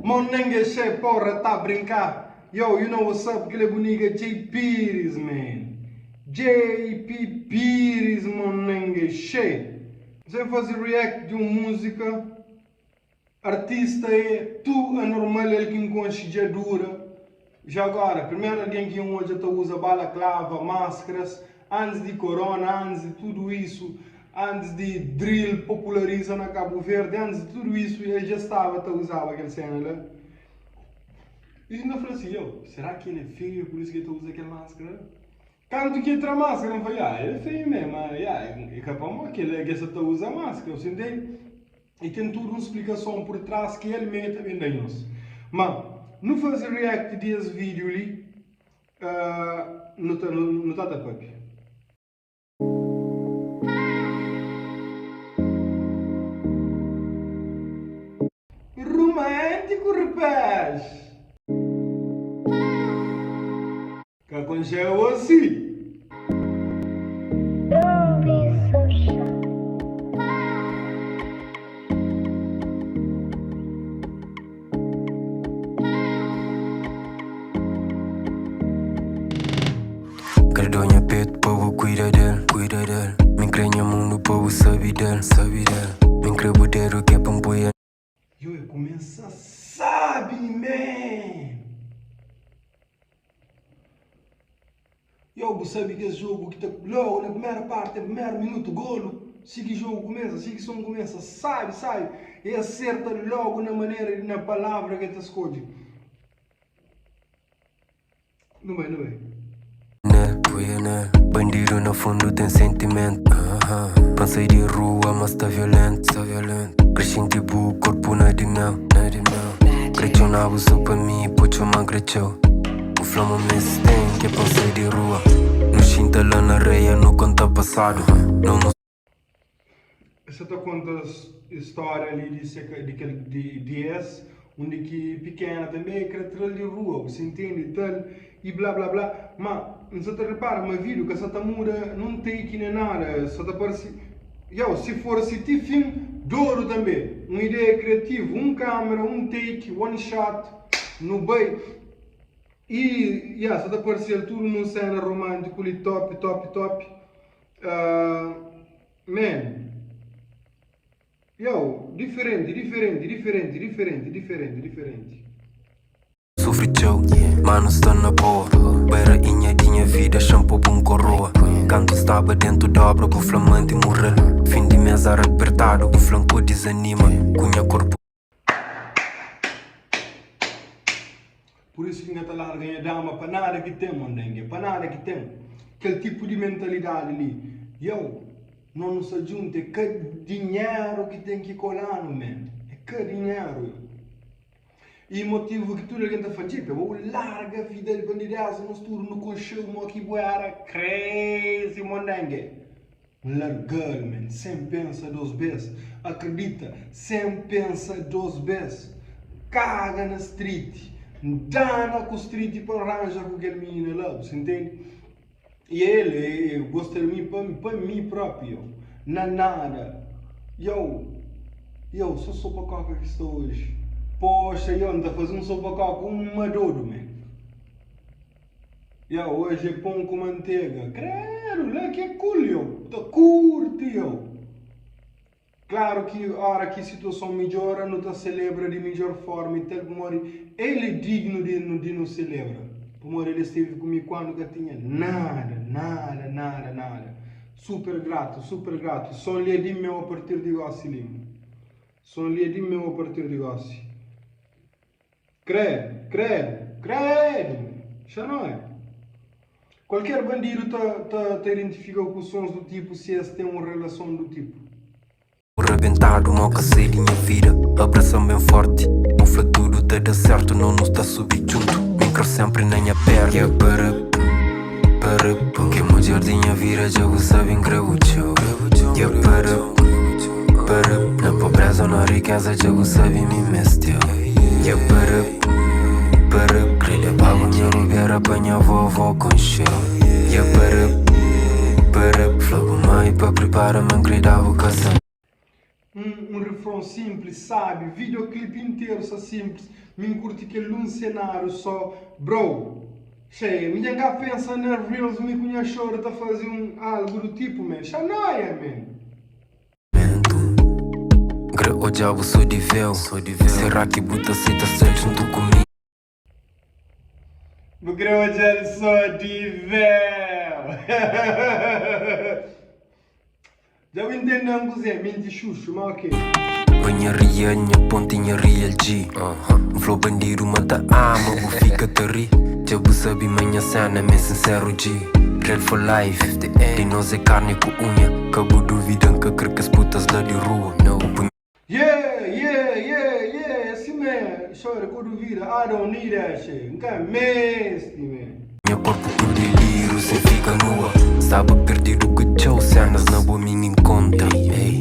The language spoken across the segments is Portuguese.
Monengue che porra tá brincar. Yo, you know what's up? Aquele bonito J Pires, man. JP Pires, monengue che. Você fazer react de uma música. Artista é tu anormal ele que encontra dura. Já agora, primeiro alguém que hoje usa balaclava, máscaras, antes de corona, antes de tudo isso, antes de drill populariza na Cabo Verde, antes de tudo isso, ele já estava a usar aquela cena lá. E ainda falou assim, será que ele é feio, por isso que ele usa aquela máscara? Quando que entra a máscara, eu falei, ele é feio mesmo, é capaz que ele usa a máscara, você entende? E tem tudo uma explicação por trás que ele mesmo também tem nós. Mas, não fazer react desse vídeo ali, não está da papi. Romântico, rapaz! Que aconteceu assim? Credonha peito, povo cuida dele. Me crenha mundo, povo sabe dele. Me crebudeiro que é pampoia. Eu começo a sabe, man! Eu sabe que esse jogo que tá logo na primeira parte, no primeiro minuto, golo. Se que jogo começa, se que som começa, sabe. E acerta logo na maneira e na palavra que te escolhe. Não vai. Né? Bandido no fundo tem sentimento. Pensei de rua, mas tá violento. Cresci tipo corpo na de mel. Cresceu na abuso pra mim, puxo uma cresceu. O flama me tem que pensei de rua. No chinta lá na areia, no conta passado. Não. Essa tá conta história ali de DS, onde que pequena também é de rua, você entende tal e blá blá blá. Mas você te repara, mas vídeo que essa tá muda não tem que nem nada, só tá parece. Se for assim, filme, douro também, uma ideia criativa, câmera, take, one shot, no bem. E só tá parecer tudo numa cena romântica ali top. Man. Diferente. Sofri tchau, mano está na boa. Beira inha vida, shampoo bom coroa. Canto estava dentro da obra, com flamante morrer. Fim de mês apertado, o flanco desanima. Cunha corpo. Por isso que ainda está lá ganha dama, para nada que tem, mondengue, para nada que tem. Aquele tipo de mentalidade ali. Não nos ajunta, é que dinheiro que tem que colar no man. É que dinheiro. E o motivo que tudo a gente faz, vou larga a vida de bandidaço, nos turno com chão, aqui boiara, crazy, mondengue. Largar, man, sem pensa duas vezes. Acredita, sem pensa duas vezes. Caga na street. Dá com o street para arranjar com aquele menino lá, você entende? E ele gosta de mim para mim próprio. Nada. Só sopa coca que estou hoje. Poxa, anda fazendo sopa coca um madouro, man. Hoje é pão com manteiga. Credo, lá que é cool, curte, Claro que a hora que a situação melhora, não está celebra de melhor forma. E tal, ele é digno de não celebrar. Por ele esteve comigo quando eu tinha nada. Super grato. Só lhe di meu a partir de agora, Lima. Credo. Já não é. Qualquer bandido tá identificado com sons do tipo, se esse tem uma relação do tipo. Rebentado, mal que sei de minha vida. Abração bem forte. Bufla tudo, tá dar certo, não nos tá subir junto. Micro sempre na minha perna. Para, que mulher de minha vida já o sabem graúcho. Para, na pobreza ou na riqueza já o sabem me mestre. Para, queria pago minha lugar, apanha vovó com show. Para, flogo mãe, para preparar-me, querida vocação. Um refrão refrão simples, sabe? Videoclipe inteiro só simples. Me curte aquele um cenário só. Bro, cheio, me cá pensa na Reels, me conhece chora, tá fazendo algo do tipo, man. Xanoia, man. O diabo sou de véu. Será que buta aceitação junto comigo? O diabo sou de véu. Já entendemos que é mente chuchu, mas ok. Banha real, minha pontinha real G. Flow bandido mata ama, vou fica te ri. Diabo sabe manhã cena, me sincero G. Real for life, de nós é carne com unha. Cabo duvidam que crê que as putas lá de rua. Yeah, assim mesmo. Chora com duvida, I don't need that shit. Nunca mestre, man. Meu corpo por delírio, cê fica nua. Sabe perdido que tchau, cenas na boa minha encontra.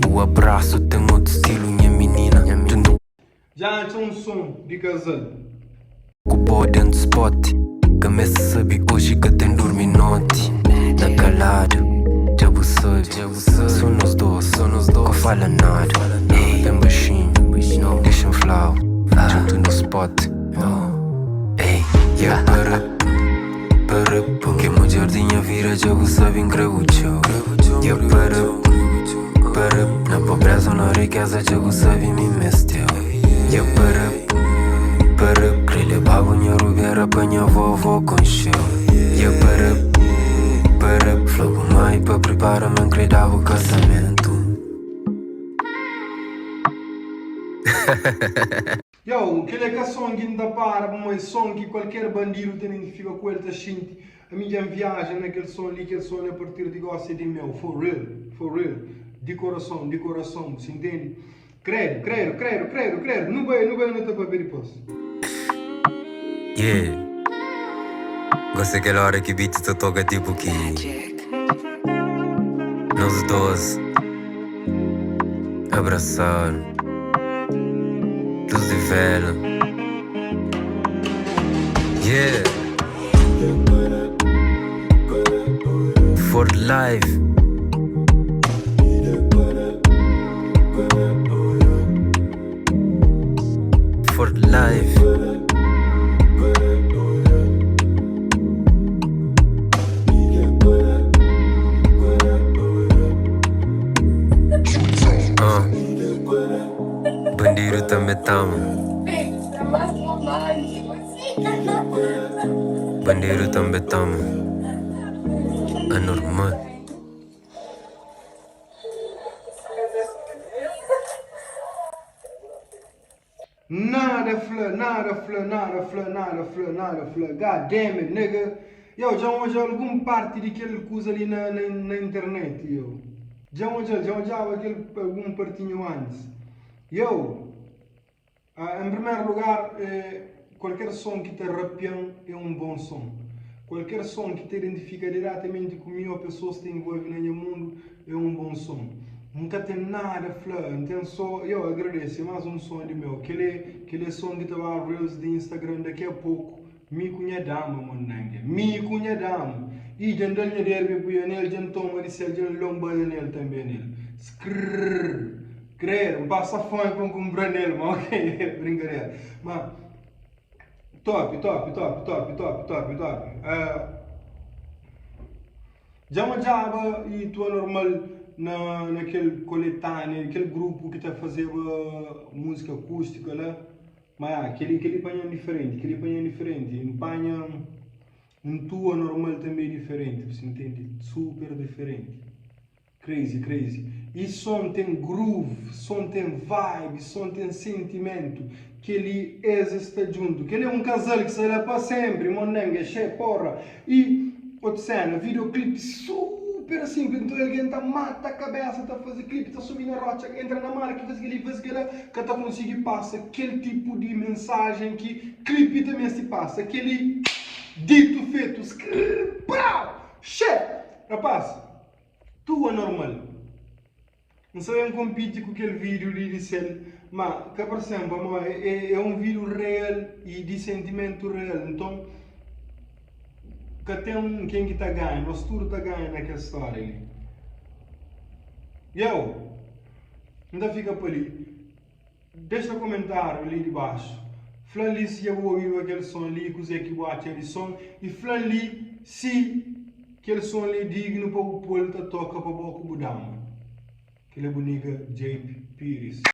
O abraço tem outro estilo, minha menina. Tu não Já tinha som de casal. ocupou dentro do spot. Começa a saber hoje que tem dormir noite. Na calada, diabo sabe. Só nós dois, que fala nada. Bem baixinho, deixa-me flow. Junto no spot. Yeah, para, porque meu jardim vira diabo sabe incrível. Yeah, para, na pobreza ou na riqueza diabo sabe me mesteu. Yeah, para, querer levar o dinheiro ver apanha vovó com show. Yeah, para, flogo mãe para preparar-me querer dar o casamento. Yo, aquele que é som que não para, mas som que qualquer bandido tem identifica com ele, tá xinte. A minha viagem naquele som ali, aquele som a partir de gosta de meu, for real. De coração, você entende? Credo. Não vai não tá para ver depois. Yeah. Gosto daquela hora que beat te toca tipo que nós dois abraçar dos de velho. Yeah. For life. For life. Bandido também tamo. Bandido também tamo. Anormal. Nada fleur. God damn it, nigga. Yo, já hoje algum parte daquele coisa ali na internet, yo. Já aquele algum partinho antes. Yo, em primeiro lugar, qualquer som que te rapião é um bom som. Qualquer som que te identifica diretamente comigo, a pessoa que te envolve no mundo, é um bom som. Nunca tem nada, flor. Então, só eu agradeço. Mais um som de meu. Aquele som que estava Reels de Instagram daqui a pouco. Me conhece dama, monangue. Me conhece dama. E já não lhe derbe para ele, já toma de ser, já lomba nele também nele. Skrrr. Creio, passa fome para comprar nele, mas ok, brincadeira. Mas, top. Já uma jaba e tu é normal naquele coletâneo, aquele grupo que está a fazer música acústica lá. Mas aquele panha diferente, em panha tua normal também diferente, você entende? Super diferente. Crazy. E som tem groove, som tem vibe, som tem sentimento, que ele existe junto, que ele é um casal que sai lá para sempre, monenga, porra. E outra cena, videoclipe super simples, então alguém tá mata a cabeça, tá fazendo clipe, tá subindo a rocha, entra na marca, faz aquele, que tá conseguindo passar aquele tipo de mensagem que clipe também se passa, aquele dito feito, pau, rapaz, tu é normal. Não sabem competir com aquele vídeo ali de céu, mas, que por exemplo, é um vídeo real e de sentimento real, então que tem quem que está ganhando, nós tudo está ganhando naquela história ali. Yo, ainda fica por ali. Deixa comentário ali de baixo. Fala ali se eu ouvi aquele som ali, que você que bate aquele som. E fala ali se aquele som ali é digno para o povo toca para o boco budama. Aquele bonita JP Pires.